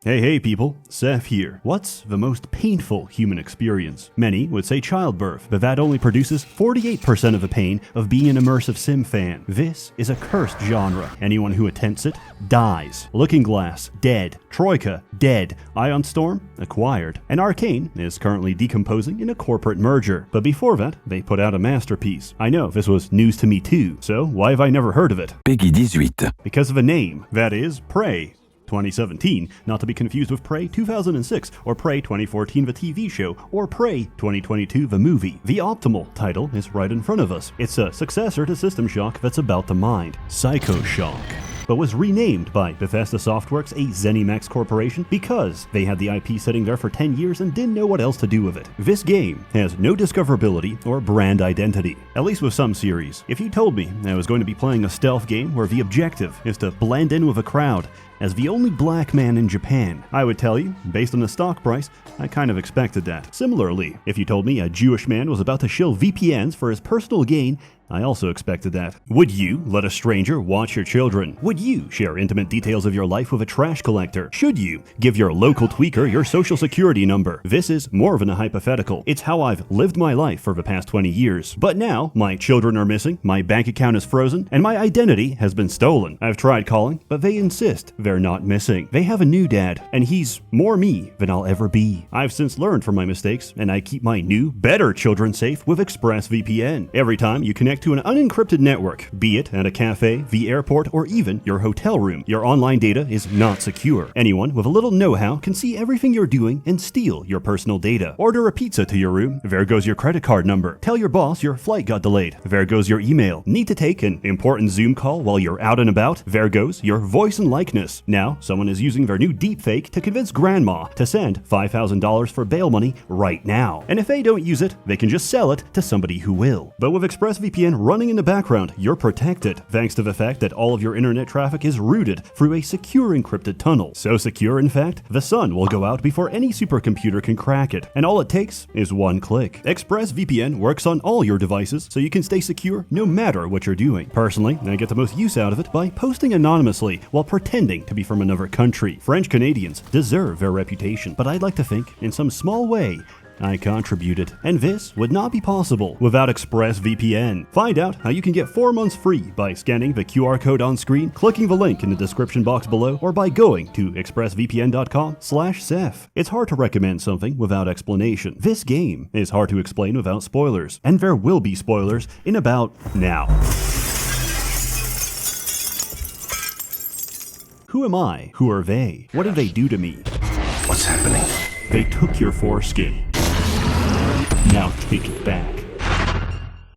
Hey people, Seth here. What's the most painful human experience? Many would say childbirth, but that only produces 48% of the pain of being an immersive sim fan. This is a cursed genre. Anyone who attempts it dies. Looking Glass, dead. Troika, dead. Ion Storm, acquired. And Arcane is currently decomposing in a corporate merger. But before that, they put out a masterpiece. I know, this was news to me too, so why have I never heard of it? Peggy 18. Because of a name, that is, Prey. 2017, not to be confused with Prey 2006, or Prey 2014 the TV show, or Prey 2022 the movie. The optimal title is right in front of us. It's a successor to System Shock that's about to mind, Psychoshock, but was renamed by Bethesda Softworks, a ZeniMax corporation, because they had the IP sitting there for 10 years and didn't know what else to do with it. This game has no discoverability or brand identity, at least with some series. If you told me I was going to be playing a stealth game where the objective is to blend in with a crowd as the only black man in Japan, I would tell you, based on the stock price, I kind of expected that. Similarly, if you told me a Jewish man was about to shill VPNs for his personal gain, I also expected that. Would you let a stranger watch your children? Would you share intimate details of your life with a trash collector? Should you give your local tweaker your social security number? This is more than a hypothetical. It's how I've lived my life for the past 20 years. But now, my children are missing, my bank account is frozen, and my identity has been stolen. I've tried calling, but they insist they're not missing. They have a new dad, and he's more me than I'll ever be. I've since learned from my mistakes, and I keep my new, better children safe with ExpressVPN. Every time you connect to an unencrypted network, be it at a cafe, the airport, or even your hotel room, your online data is not secure. Anyone with a little know-how can see everything you're doing and steal your personal data. Order a pizza to your room, there goes your credit card number. Tell your boss your flight got delayed, there goes your email. Need to take an important Zoom call while you're out and about, there goes your voice and likeness. Now, someone is using their new deepfake to convince grandma to send $5,000 for bail money right now. And if they don't use it, they can just sell it to somebody who will. But with ExpressVPN running in the background, you're protected, thanks to the fact that all of your internet traffic is routed through a secure encrypted tunnel. So secure, in fact, the sun will go out before any supercomputer can crack it. And all it takes is one click. ExpressVPN works on all your devices, so you can stay secure no matter what you're doing. Personally, I get the most use out of it by posting anonymously while pretending to be from another country. French Canadians deserve their reputation, but I'd like to think, in some small way, I contributed. And this would not be possible without ExpressVPN. Find out how you can get 4 months free by scanning the QR code on screen, clicking the link in the description box below, or by going to expressvpn.com/Seth. It's hard to recommend something without explanation. This game is hard to explain without spoilers, and there will be spoilers in about now. Who am I? Who are they? What did they do to me? What's happening? They took your foreskin. Now take it back.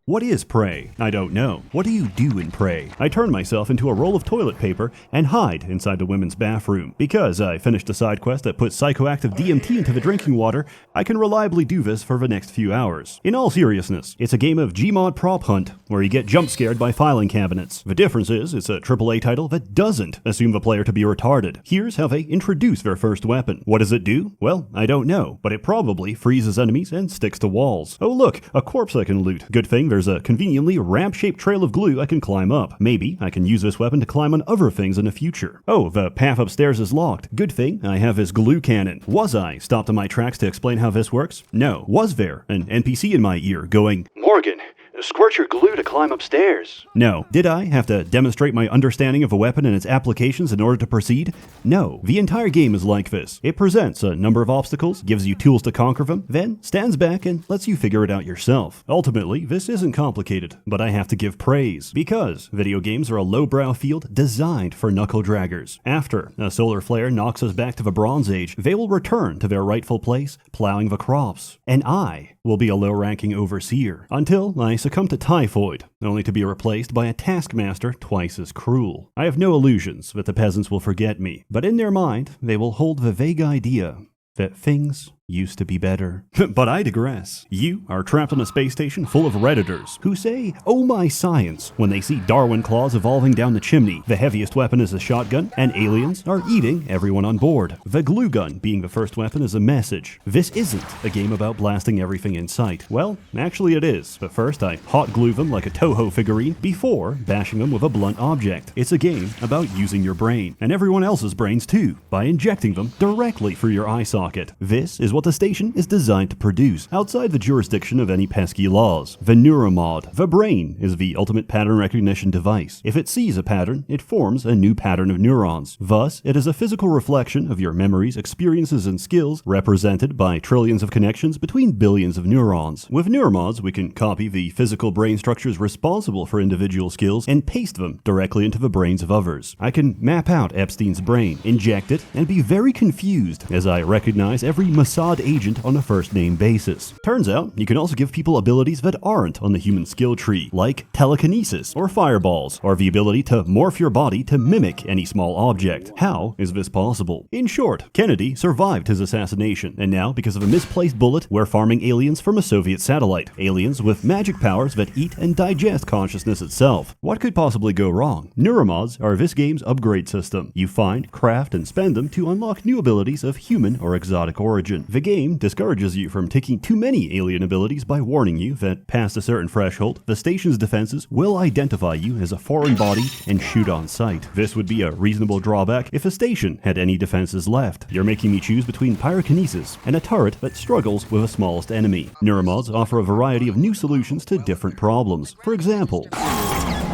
What is Prey? I don't know. What do you do in Prey? I turn myself into a roll of toilet paper and hide inside the women's bathroom. Because I finished a side quest that puts psychoactive DMT into the drinking water, I can reliably do this for the next few hours. In all seriousness, it's a game of Gmod prop hunt, where you get jump scared by filing cabinets. The difference is, it's a AAA title that doesn't assume the player to be retarded. Here's how they introduce their first weapon. What does it do? Well, I don't know, but it probably freezes enemies and sticks to walls. Oh look, a corpse I can loot. Good thing there's a conveniently ramp-shaped trail of glue I can climb up. Maybe I can use this weapon to climb on other things in the future. Oh, the path upstairs is locked. Good thing I have this glue cannon. Was I stopped in my tracks to explain how this works? No. Was there an NPC in my ear going, "Morgan, squirt your glue to climb upstairs"? No. Did I have to demonstrate my understanding of a weapon and its applications in order to proceed? No. The entire game is like this. It presents a number of obstacles, gives you tools to conquer them, then stands back and lets you figure it out yourself. Ultimately, this isn't complicated, but I have to give praise, because video games are a lowbrow field designed for knuckle draggers. After a solar flare knocks us back to the Bronze Age, they will return to their rightful place, plowing the crops. And I will be a low-ranking overseer, until I succumb to typhoid, only to be replaced by a taskmaster twice as cruel. I have no illusions that the peasants will forget me, but in their mind, they will hold the vague idea that things used to be better. But I digress. You are trapped on a space station full of Redditors who say, "Oh my science," when they see Darwin claws evolving down the chimney. The heaviest weapon is a shotgun, and aliens are eating everyone on board. The glue gun being the first weapon is a message. This isn't a game about blasting everything in sight. Well, actually it is, but first I hot glue them like a Toho figurine before bashing them with a blunt object. It's a game about using your brain, and everyone else's brains too, by injecting them directly through your eye socket. This is what the station is designed to produce, outside the jurisdiction of any pesky laws. The Neuromod. The brain is the ultimate pattern recognition device. If it sees a pattern, it forms a new pattern of neurons. Thus, it is a physical reflection of your memories, experiences, and skills, represented by trillions of connections between billions of neurons. With Neuromods, we can copy the physical brain structures responsible for individual skills and paste them directly into the brains of others. I can map out Epstein's brain, inject it, and be very confused as I recognize every Mossad agent on a first-name basis. Turns out, you can also give people abilities that aren't on the human skill tree, like telekinesis, or fireballs, or the ability to morph your body to mimic any small object. How is this possible? In short, Kennedy survived his assassination, and now, because of a misplaced bullet, we're farming aliens from a Soviet satellite. Aliens with magic powers that eat and digest consciousness itself. What could possibly go wrong? Neuromods are this game's upgrade system. You find, craft, and spend them to unlock new abilities of human or exotic origin. The game discourages you from taking too many alien abilities by warning you that past a certain threshold, the station's defenses will identify you as a foreign body and shoot on sight. This would be a reasonable drawback if a station had any defenses left. You're making me choose between pyrokinesis and a turret that struggles with the smallest enemy. Neuromods offer a variety of new solutions to different problems. For example,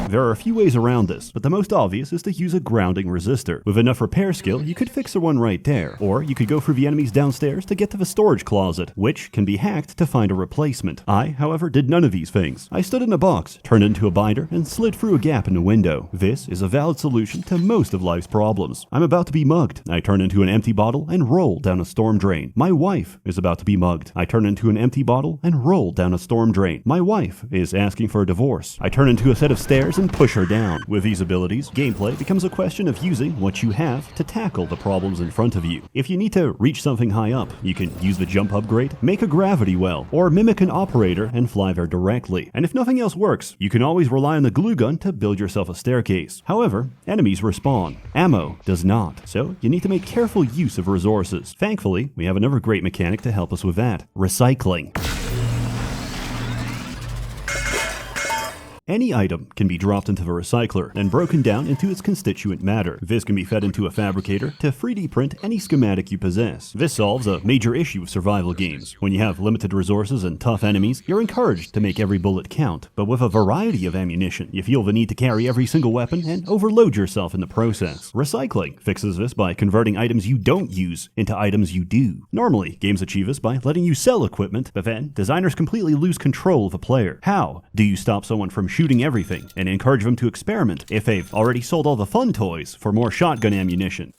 there are a few ways around this, but the most obvious is to use a grounding resistor. With enough repair skill, you could fix the one right there. Or you could go through the enemies downstairs to get to the storage closet, which can be hacked to find a replacement. I, however, did none of these things. I stood in a box, turned into a binder, and slid through a gap in a window. This is a valid solution to most of life's problems. I'm about to be mugged. I turn into an empty bottle and roll down a storm drain. My wife is about to be mugged. I turn into an empty bottle and roll down a storm drain. My wife is asking for a divorce. I turn into a set of stairs and push her down. With these abilities, gameplay becomes a question of using what you have to tackle the problems in front of you. If you need to reach something high up, you can use the jump upgrade, make a gravity well, or mimic an operator and fly there directly. And if nothing else works, you can always rely on the glue gun to build yourself a staircase. However, enemies respawn. Ammo does not, so you need to make careful use of resources. Thankfully, we have another great mechanic to help us with that: recycling. Any item can be dropped into the recycler and broken down into its constituent matter. This can be fed into a fabricator to 3D print any schematic you possess. This solves a major issue of survival games. When you have limited resources and tough enemies, you're encouraged to make every bullet count. But with a variety of ammunition, you feel the need to carry every single weapon and overload yourself in the process. Recycling fixes this by converting items you don't use into items you do. Normally, games achieve this by letting you sell equipment, but then designers completely lose control of a player. How do you stop someone from shooting everything and encourage them to experiment if they've already sold all the fun toys for more shotgun ammunition?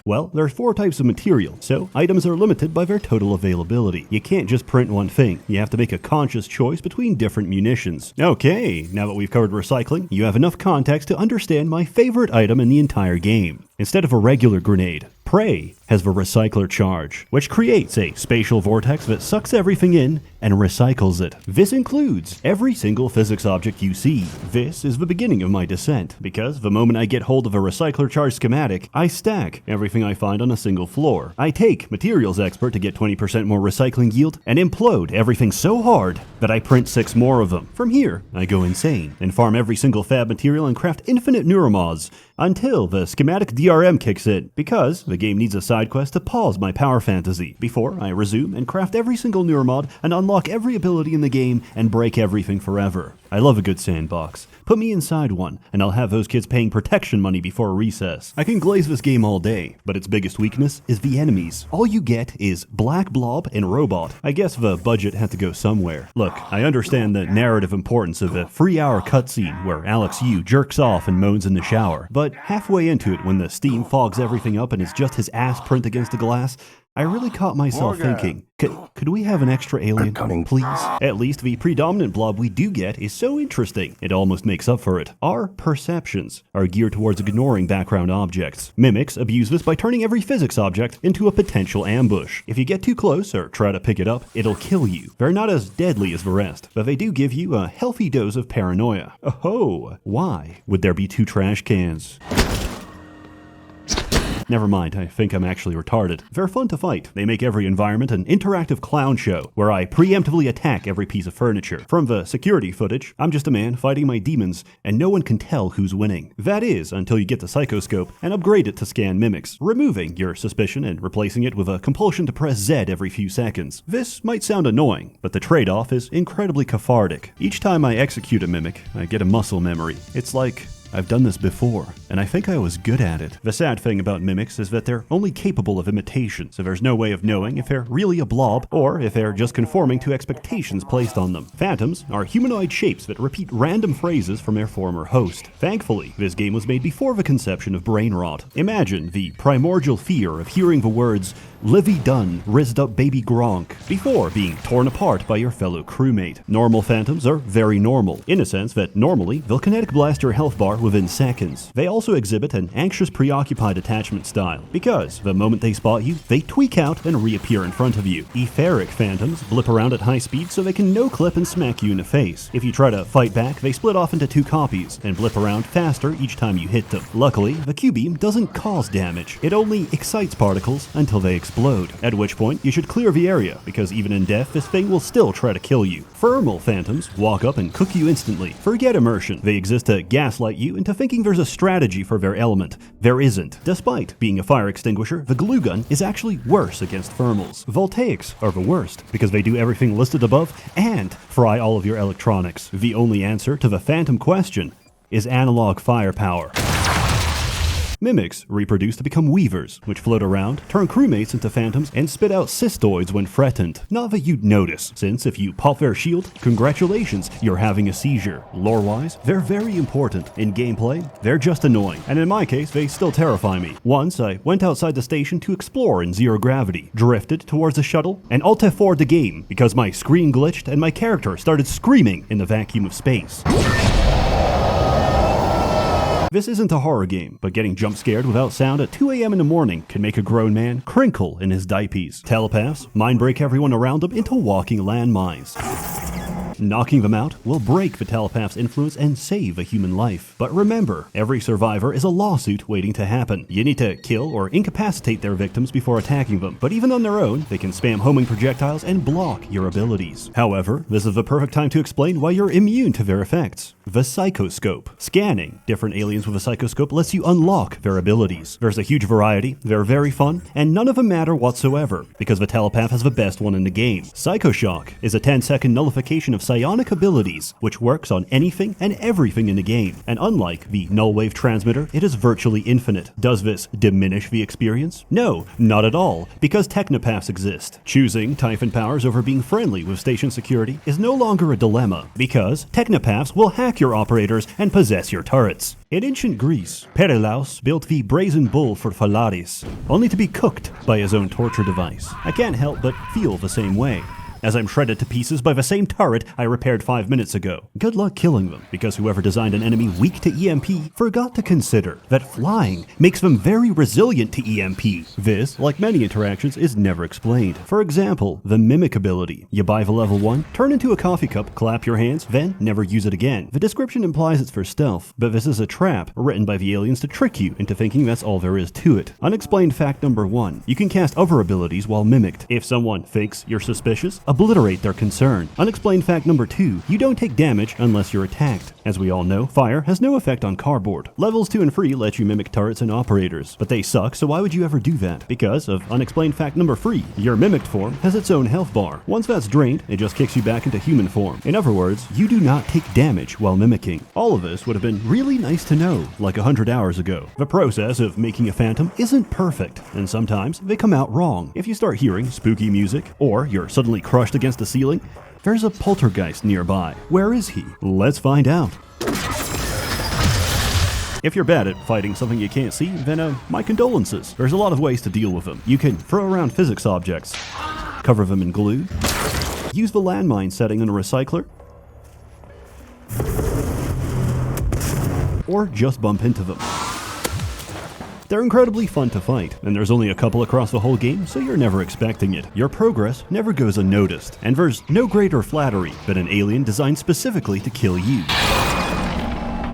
Well, there are 4 types of material, so items are limited by their total availability. You can't just print one thing. You have to make a conscious choice between different munitions. Okay, now that we've covered recycling, you have enough context to understand my favorite item in the entire game. Instead of a regular grenade, Prey has the Recycler Charge, which creates a spatial vortex that sucks everything in and recycles it. This includes every single physics object you see. This is the beginning of my descent, because the moment I get hold of a Recycler Charge schematic, I stack everything I find on a single floor. I take Materials Expert to get 20% more recycling yield, and implode everything so hard that I print 6 more of them. From here, I go insane, and farm every single fab material and craft infinite neuromods, until the schematic DRM kicks in, because the game needs a side quest to pause my power fantasy before I resume and craft every single neuromod and unlock every ability in the game and break everything forever. I love a good sandbox. Put me inside one, and I'll have those kids paying protection money before recess. I can glaze this game all day, but its biggest weakness is the enemies. All you get is Black Blob and Robot. I guess the budget had to go somewhere. Look, I understand the narrative importance of a 3-hour cutscene where Alex Yu jerks off and moans in the shower, but halfway into it, when the steam fogs everything up and it's just his ass print against the glass, I really caught myself thinking, could we have an extra alien, please? At least the predominant blob we do get is so interesting, it almost makes up for it. Our perceptions are geared towards ignoring background objects. Mimics abuse this by turning every physics object into a potential ambush. If you get too close or try to pick it up, it'll kill you. They're not as deadly as the rest, but they do give you a healthy dose of paranoia. Oh, why would there be 2 trash cans? Never mind, I think I'm actually retarded. They're fun to fight. They make every environment an interactive clown show, where I preemptively attack every piece of furniture. From the security footage, I'm just a man fighting my demons, and no one can tell who's winning. That is, until you get the Psychoscope and upgrade it to scan mimics, removing your suspicion and replacing it with a compulsion to press Z every few seconds. This might sound annoying, but the trade-off is incredibly cathartic. Each time I execute a mimic, I get a muscle memory. It's like I've done this before, and I think I was good at it. The sad thing about mimics is that they're only capable of imitation, so there's no way of knowing if they're really a blob or if they're just conforming to expectations placed on them. Phantoms are humanoid shapes that repeat random phrases from their former host. Thankfully, this game was made before the conception of brain rot. Imagine the primordial fear of hearing the words "Livy Dunn, rizzed up baby Gronk" before being torn apart by your fellow crewmate. Normal phantoms are very normal, in a sense that normally they'll kinetic blast your health bar within seconds. They also exhibit an anxious, preoccupied attachment style, because the moment they spot you, they tweak out and reappear in front of you. Etheric phantoms blip around at high speed so they can no-clip and smack you in the face. If you try to fight back, they split off into 2 copies and blip around faster each time you hit them. Luckily, the Q-beam doesn't cause damage. It only excites particles until they explode, at which point you should clear the area, because even in death, this thing will still try to kill you. Thermal phantoms walk up and cook you instantly. Forget immersion. They exist to gaslight you into thinking there's a strategy for their element. There isn't. Despite being a fire extinguisher, the glue gun is actually worse against thermals. Voltaics are the worst, because they do everything listed above and fry all of your electronics. The only answer to the phantom question is analog firepower. Mimics reproduce to become weavers, which float around, turn crewmates into phantoms, and spit out cystoids when threatened. Not that you'd notice, since if you pop their shield, congratulations, you're having a seizure. Lore-wise, they're very important. In gameplay, they're just annoying, and in my case, they still terrify me. Once, I went outside the station to explore in zero gravity, drifted towards the shuttle, and alt-F4'd the game because my screen glitched and my character started screaming in the vacuum of space. This isn't a horror game, but getting jump scared without sound at 2 a.m. in the morning can make a grown man crinkle in his diapers. Telepaths mind break everyone around them into walking landmines. Knocking them out will break the telepath's influence and save a human life. But remember, every survivor is a lawsuit waiting to happen. You need to kill or incapacitate their victims before attacking them, but even on their own, they can spam homing projectiles and block your abilities. However, this is the perfect time to explain why you're immune to their effects. The Psychoscope. Scanning different aliens with a Psychoscope lets you unlock their abilities. There's a huge variety, they're very fun, and none of them matter whatsoever, because the telepath has the best one in the game. Psychoshock is a 10-second nullification of psionic abilities, which works on anything and everything in the game, and unlike the null wave transmitter, it is virtually infinite. Does this diminish the experience? No, not at all, because technopaths exist. Choosing Typhon powers over being friendly with station security is no longer a dilemma, because technopaths will hack your operators and possess your turrets. In ancient Greece, Perilaus built the brazen bull for Phalaris, only to be cooked by his own torture device. I can't help but feel the same way, as I'm shredded to pieces by the same turret I repaired 5 minutes ago. Good luck killing them, because whoever designed an enemy weak to EMP forgot to consider that flying makes them very resilient to EMP. This, like many interactions, is never explained. For example, the Mimic ability. You buy the level 1, turn into a coffee cup, clap your hands, then never use it again. The description implies it's for stealth, but this is a trap written by the aliens to trick you into thinking that's all there is to it. Unexplained fact number 1. You can cast other abilities while mimicked. If someone thinks you're suspicious, obliterate their concern. Unexplained fact number 2, you don't take damage unless you're attacked. As we all know, fire has no effect on cardboard. Levels 2 and 3 let you mimic turrets and operators, but they suck, so why would you ever do that? Because of unexplained fact number 3, your mimicked form has its own health bar. Once that's drained, it just kicks you back into human form. In other words, you do not take damage while mimicking. All of this would have been really nice to know, like 100 hours ago. The process of making a phantom isn't perfect, and sometimes they come out wrong. If you start hearing spooky music, or you're suddenly crushed against the ceiling, there's a poltergeist nearby. Where is he? Let's find out. If you're bad at fighting something you can't see, then my condolences. There's a lot of ways to deal with them. You can throw around physics objects, cover them in glue, use the landmine setting on a recycler, or just bump into them. They're incredibly fun to fight, and there's only a couple across the whole game, so you're never expecting it. Your progress never goes unnoticed, and there's no greater flattery than an alien designed specifically to kill you.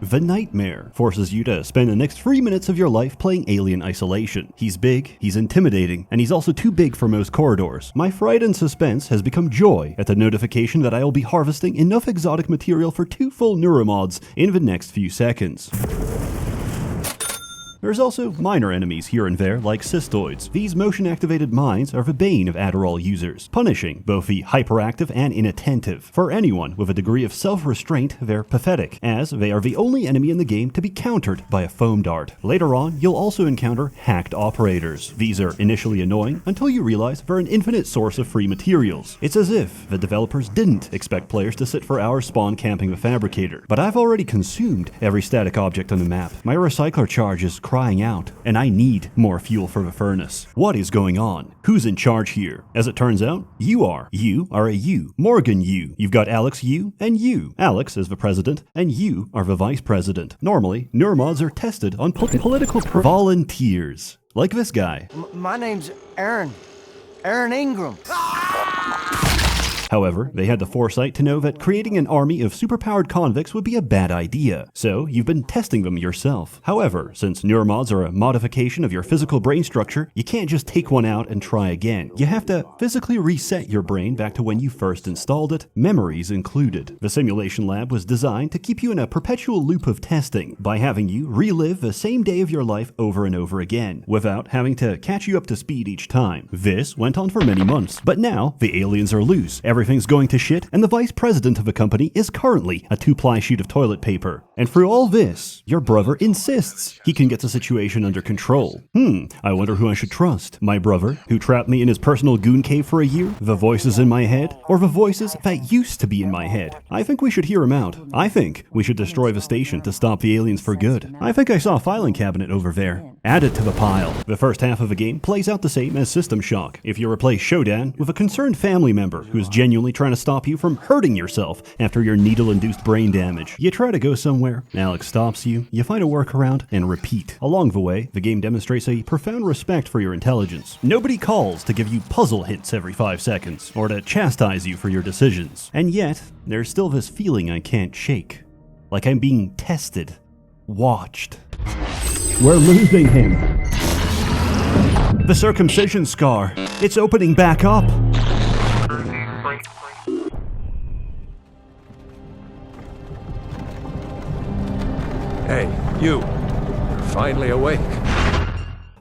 The Nightmare forces you to spend the next 3 minutes of your life playing Alien Isolation. He's big, he's intimidating, and he's also too big for most corridors. My fright and suspense has become joy at the notification that I will be harvesting enough exotic material for 2 full neuromods in the next few seconds. There's also minor enemies here and there, like cystoids. These motion-activated mines are the bane of Adderall users, punishing both the hyperactive and inattentive. For anyone with a degree of self-restraint, they're pathetic, as they are the only enemy in the game to be countered by a foam dart. Later on, you'll also encounter hacked operators. These are initially annoying until you realize they're an infinite source of free materials. It's as if the developers didn't expect players to sit for hours spawn camping the fabricator. But I've already consumed every static object on the map. My recycler charge is crying out, and I need more fuel for the furnace. What is going on? Who's in charge here? As it turns out, you are. You are a you. Morgan you. You've got Alex you and you. Alex is the president, and you are the vice president. Normally, neuromods are tested on political volunteers. Like this guy. My name's Aaron Ingram. However, they had the foresight to know that creating an army of superpowered convicts would be a bad idea, so you've been testing them yourself. However, since neuromods are a modification of your physical brain structure, you can't just take one out and try again. You have to physically reset your brain back to when you first installed it, memories included. The simulation lab was designed to keep you in a perpetual loop of testing by having you relive the same day of your life over and over again, without having to catch you up to speed each time. This went on for many months, but now the aliens are loose. Everything's going to shit, and the vice president of the company is currently a 2-ply sheet of toilet paper. And through all this, your brother insists he can get the situation under control. I wonder who I should trust. My brother, who trapped me in his personal goon cave for a year? The voices in my head? Or the voices that used to be in my head? I think we should hear him out. I think we should destroy the station to stop the aliens for good. I think I saw a filing cabinet over there. Add it to the pile. The first half of the game plays out the same as System Shock. If you replace Shodan with a concerned family member who's genuinely trying to stop you from hurting yourself after your needle-induced brain damage. You try to go somewhere, Alex stops you, you find a workaround, and repeat. Along the way, the game demonstrates a profound respect for your intelligence. Nobody calls to give you puzzle hints every 5 seconds, or to chastise you for your decisions. And yet, there's still this feeling I can't shake. Like I'm being tested. Watched. We're losing him. The circumcision scar. It's opening back up. Hey, you. You're finally awake.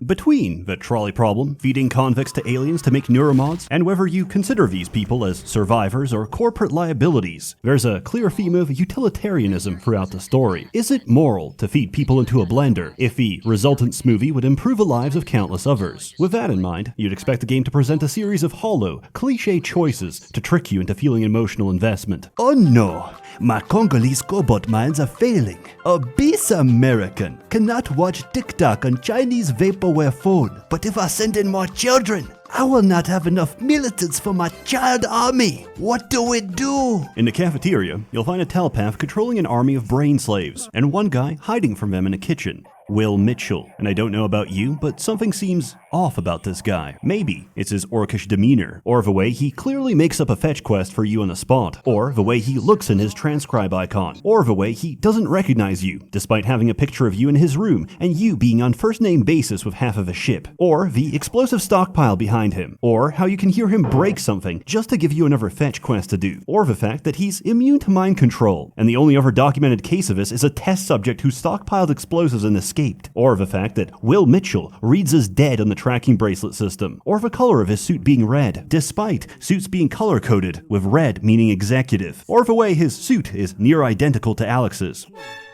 Between the trolley problem, feeding convicts to aliens to make neuromods, and whether you consider these people as survivors or corporate liabilities, there's a clear theme of utilitarianism throughout the story. Is it moral to feed people into a blender if the resultant smoothie would improve the lives of countless others? With that in mind, you'd expect the game to present a series of hollow, cliché choices to trick you into feeling emotional investment. Oh no! My Congolese cobalt mines are failing. Obese American cannot watch TikTok on Chinese vaporware phone. But if I send in more children, I will not have enough militants for my child army. What do we do? In the cafeteria, you'll find a telepath controlling an army of brain slaves, and one guy hiding from them in a kitchen. Will Mitchell. And I don't know about you, but something seems off about this guy. Maybe it's his orcish demeanor, or the way he clearly makes up a fetch quest for you on the spot, or the way he looks in his transcribe icon, or the way he doesn't recognize you, despite having a picture of you in his room, and you being on first name basis with half of a ship, or the explosive stockpile behind him, or how you can hear him break something just to give you another fetch quest to do, or the fact that he's immune to mind control, and the only other documented case of this is a test subject who stockpiled explosives and escaped, or the fact that Will Mitchell reads as dead on the tracking bracelet system, or the color of his suit being red, despite suits being color-coded with red meaning executive, or the way his suit is near identical to Alex's.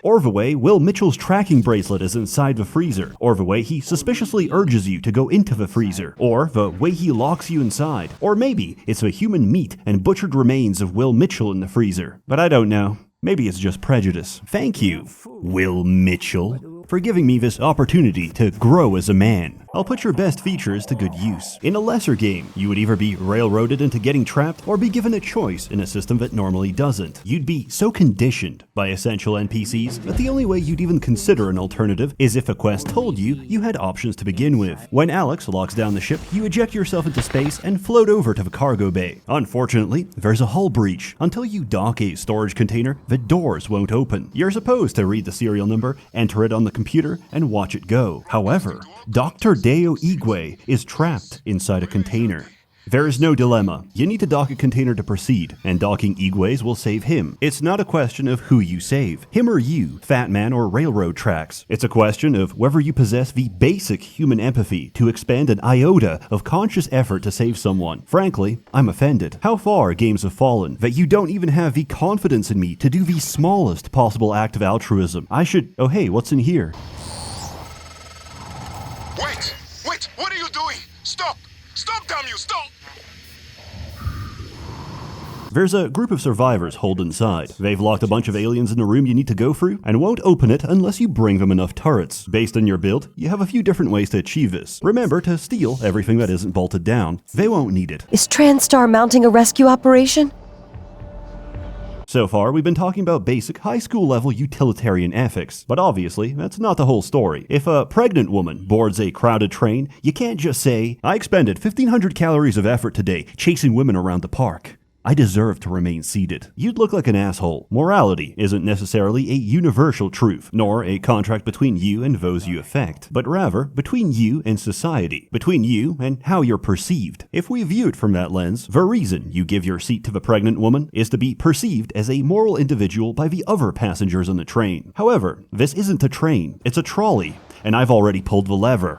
Or the way Will Mitchell's tracking bracelet is inside the freezer, or the way he suspiciously urges you to go into the freezer, or the way he locks you inside, or maybe it's the human meat and butchered remains of Will Mitchell in the freezer. But I don't know. Maybe it's just prejudice. Thank you, Will Mitchell. for giving me this opportunity to grow as a man. I'll put your best features to good use. In a lesser game, you would either be railroaded into getting trapped or be given a choice in a system that normally doesn't. You'd be so conditioned by essential NPCs that the only way you'd even consider an alternative is if a quest told you you had options to begin with. When Alex locks down the ship, you eject yourself into space and float over to the cargo bay. Unfortunately, there's a hull breach. Until you dock a storage container, the doors won't open. You're supposed to read the serial number, enter it on the computer, and watch it go. However, Dr. Deo Igwe is trapped inside a container. There is no dilemma. You need to dock a container to proceed, and docking Igwe's will save him. It's not a question of who you save, him or you, Fat Man or railroad tracks. It's a question of whether you possess the basic human empathy to expend an iota of conscious effort to save someone. Frankly, I'm offended. How far games have fallen that you don't even have the confidence in me to do the smallest possible act of altruism. I should... Oh hey, what's in here? Wait, what are you doing? Stop! Stop, damn you, stop! There's a group of survivors holed inside. They've locked a bunch of aliens in a room you need to go through and won't open it unless you bring them enough turrets. Based on your build, you have a few different ways to achieve this. Remember to steal everything that isn't bolted down. They won't need it. Is TranStar mounting a rescue operation? So far, we've been talking about basic high school level utilitarian ethics, but obviously, that's not the whole story. If a pregnant woman boards a crowded train, you can't just say, I expended 1,500 calories of effort today chasing women around the park. I deserve to remain seated. You'd look like an asshole. Morality isn't necessarily a universal truth, nor a contract between you and those you affect, but rather between you and society, between you and how you're perceived. If we view it from that lens, the reason you give your seat to the pregnant woman is to be perceived as a moral individual by the other passengers on the train. However, this isn't a train, it's a trolley, and I've already pulled the lever.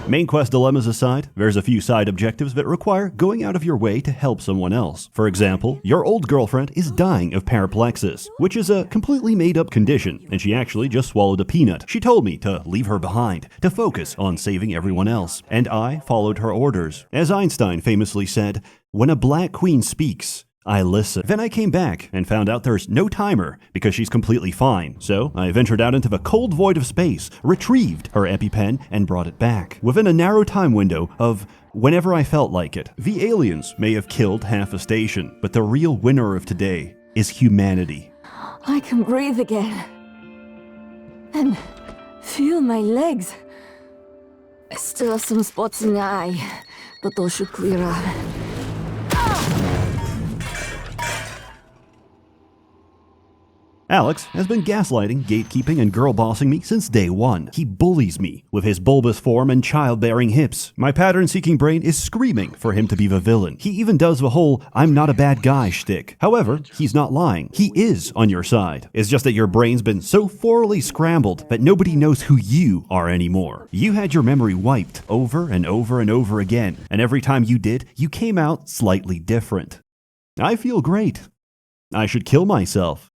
Main quest dilemmas aside, there's a few side objectives that require going out of your way to help someone else. For example, your old girlfriend is dying of paraplexis, which is a completely made-up condition, and she actually just swallowed a peanut. She told me to leave her behind, to focus on saving everyone else, and I followed her orders. As Einstein famously said, "When a black queen speaks, I listen." Then I came back and found out there's no timer because she's completely fine. So I ventured out into the cold void of space, retrieved her EpiPen, and brought it back. Within a narrow time window of whenever I felt like it. The aliens may have killed half a station, but the real winner of today is humanity. I can breathe again. And feel my legs. I still have some spots in the eye, but those should clear up. Alex has been gaslighting, gatekeeping, and girl-bossing me since day one. He bullies me with his bulbous form and childbearing hips. My pattern-seeking brain is screaming for him to be the villain. He even does the whole "I'm not a bad guy" shtick. However, he's not lying. He is on your side. It's just that your brain's been so thoroughly scrambled that nobody knows who you are anymore. You had your memory wiped over and over and over again, and every time you did, you came out slightly different. I feel great. I should kill myself.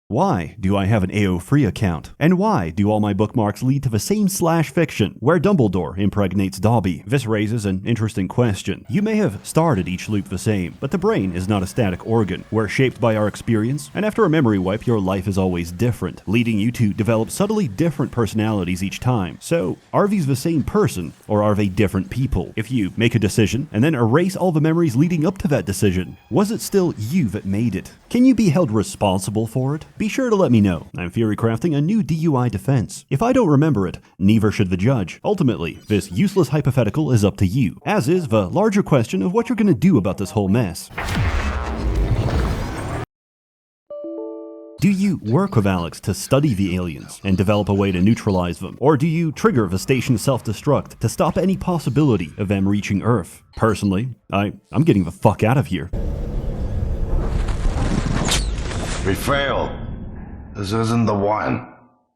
Why do I have an AO free account? And why do all my bookmarks lead to the same /fiction where Dumbledore impregnates Dobby? This raises an interesting question. You may have started each loop the same, but the brain is not a static organ. We're shaped by our experience, and after a memory wipe, your life is always different, leading you to develop subtly different personalities each time. So, are these the same person, or are they different people? If you make a decision and then erase all the memories leading up to that decision, was it still you that made it? Can you be held responsible for it? Be sure to let me know. I'm theory crafting a new DUI defense. If I don't remember it, neither should the judge. Ultimately, this useless hypothetical is up to you, as is the larger question of what you're gonna do about this whole mess. Do you work with Alex to study the aliens and develop a way to neutralize them? Or do you trigger the station's self-destruct to stop any possibility of them reaching Earth? Personally, I'm getting the fuck out of here. We failed. This isn't the one.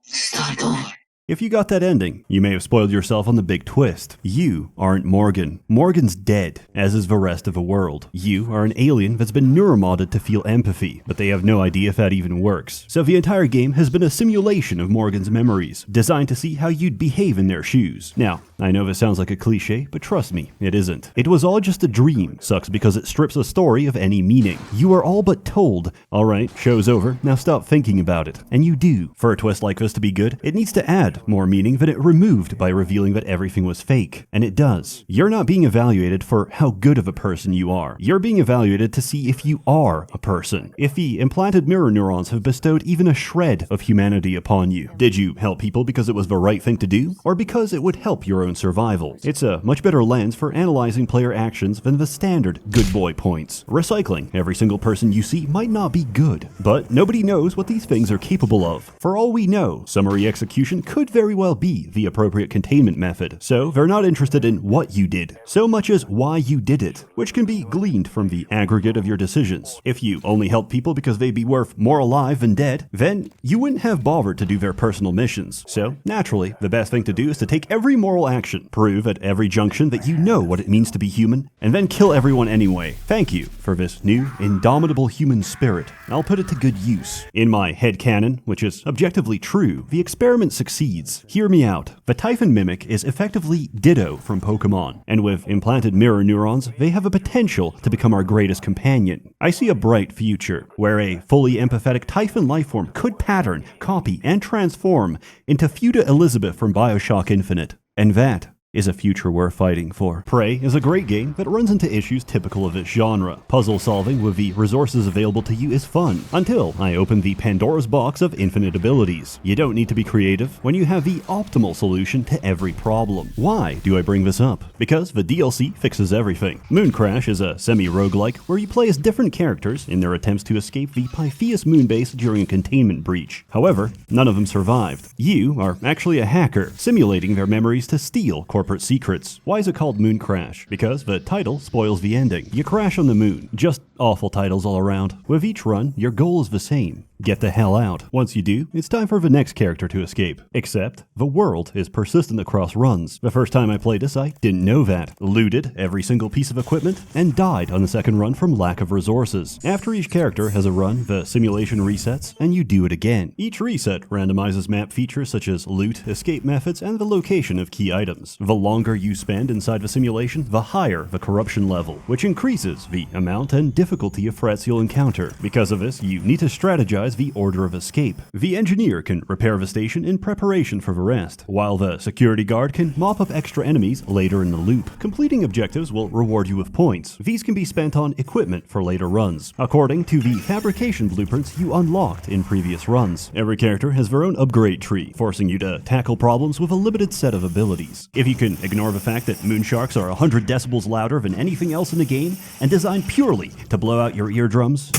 Start over. If you got that ending, you may have spoiled yourself on the big twist. You aren't Morgan. Morgan's dead, as is the rest of the world. You are an alien that's been neuromodded to feel empathy, but they have no idea if that even works. So the entire game has been a simulation of Morgan's memories, designed to see how you'd behave in their shoes. Now, I know this sounds like a cliche, but trust me, it isn't. It was all just a dream. Sucks because it strips a story of any meaning. You are all but told, alright, show's over, now stop thinking about it. And you do. For a twist like this to be good, it needs to add more meaning than it removed by revealing that everything was fake. And it does. You're not being evaluated for how good of a person you are. You're being evaluated to see if you are a person. If the implanted mirror neurons have bestowed even a shred of humanity upon you. Did you help people because it was the right thing to do? Or because it would help your own survival? It's a much better lens for analyzing player actions than the standard good boy points. Recycling. Every single person you see might not be good. But nobody knows what these things are capable of. For all we know, summary execution could very well be the appropriate containment method. So they're not interested in what you did, so much as why you did it, which can be gleaned from the aggregate of your decisions. If you only help people because they'd be worth more alive than dead, then you wouldn't have bothered to do their personal missions. So, naturally, the best thing to do is to take every moral action, prove at every junction that you know what it means to be human, and then kill everyone anyway. Thank you for this new, indomitable human spirit. I'll put it to good use. In my headcanon, which is objectively true, the experiment succeeds. Hear me out. The Typhon Mimic is effectively Ditto from Pokemon, and with implanted mirror neurons, they have a potential to become our greatest companion. I see a bright future, where a fully empathetic Typhon lifeform could pattern, copy, and transform into Fuda Elizabeth from Bioshock Infinite. And that is a future worth fighting for. Prey is a great game that runs into issues typical of its genre. Puzzle solving with the resources available to you is fun, until I open the Pandora's box of infinite abilities. You don't need to be creative when you have the optimal solution to every problem. Why do I bring this up? Because the DLC fixes everything. Mooncrash is a semi-roguelike where you play as different characters in their attempts to escape the Pythias moonbase during a containment breach. However, none of them survived. You are actually a hacker, simulating their memories to steal corporate secrets. Why is it called Mooncrash? Because the title spoils the ending. You crash on the moon. Just awful titles all around. With each run, your goal is the same. Get the hell out. Once you do, it's time for the next character to escape. Except, the world is persistent across runs. The first time I played this, I didn't know that. Looted every single piece of equipment, and died on the second run from lack of resources. After each character has a run, the simulation resets, and you do it again. Each reset randomizes map features such as loot, escape methods, and the location of key items. The longer you spend inside the simulation, the higher the corruption level, which increases the amount and difficulty of threats you'll encounter. Because of this, you need to strategize the order of escape. The engineer can repair the station in preparation for the rest, while the security guard can mop up extra enemies later in the loop. Completing objectives will reward you with points. These can be spent on equipment for later runs, according to the fabrication blueprints you unlocked in previous runs. Every character has their own upgrade tree, forcing you to tackle problems with a limited set of abilities. If you can ignore the fact that moonsharks are 100 decibels louder than anything else in the game, and designed purely to blow out your eardrums,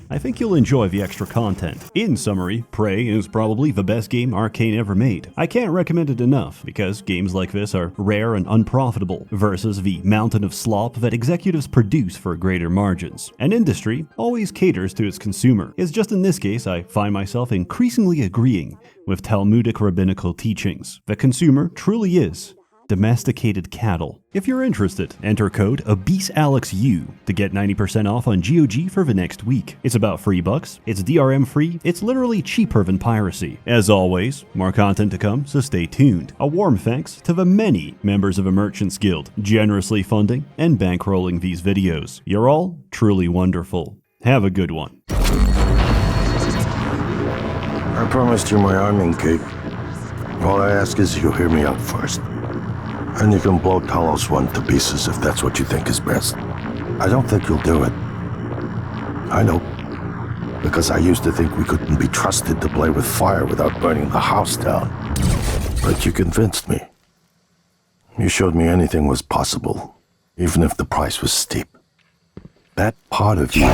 I think you'll enjoy the extra content. In summary, Prey is probably the best game Arcane ever made. I can't recommend it enough, because games like this are rare and unprofitable, versus the mountain of slop that executives produce for greater margins. An industry always caters to its consumer. It's just in this case I find myself increasingly agreeing with Talmudic rabbinical teachings. The consumer truly is domesticated cattle. If you're interested, enter code ABYSSALEXU to get 90% off on GOG for the next week. It's about $3, it's DRM free, it's literally cheaper than piracy. As always, more content to come, so stay tuned. A warm thanks to the many members of the Merchants Guild generously funding and bankrolling these videos. You're all truly wonderful. Have a good one. I promised you my arming cape. All I ask is you hear me out first. And you can blow Talos 1 to pieces if that's what you think is best. I don't think you'll do it. I know. Because I used to think we couldn't be trusted to play with fire without burning the house down. But you convinced me. You showed me anything was possible, even if the price was steep. That part of you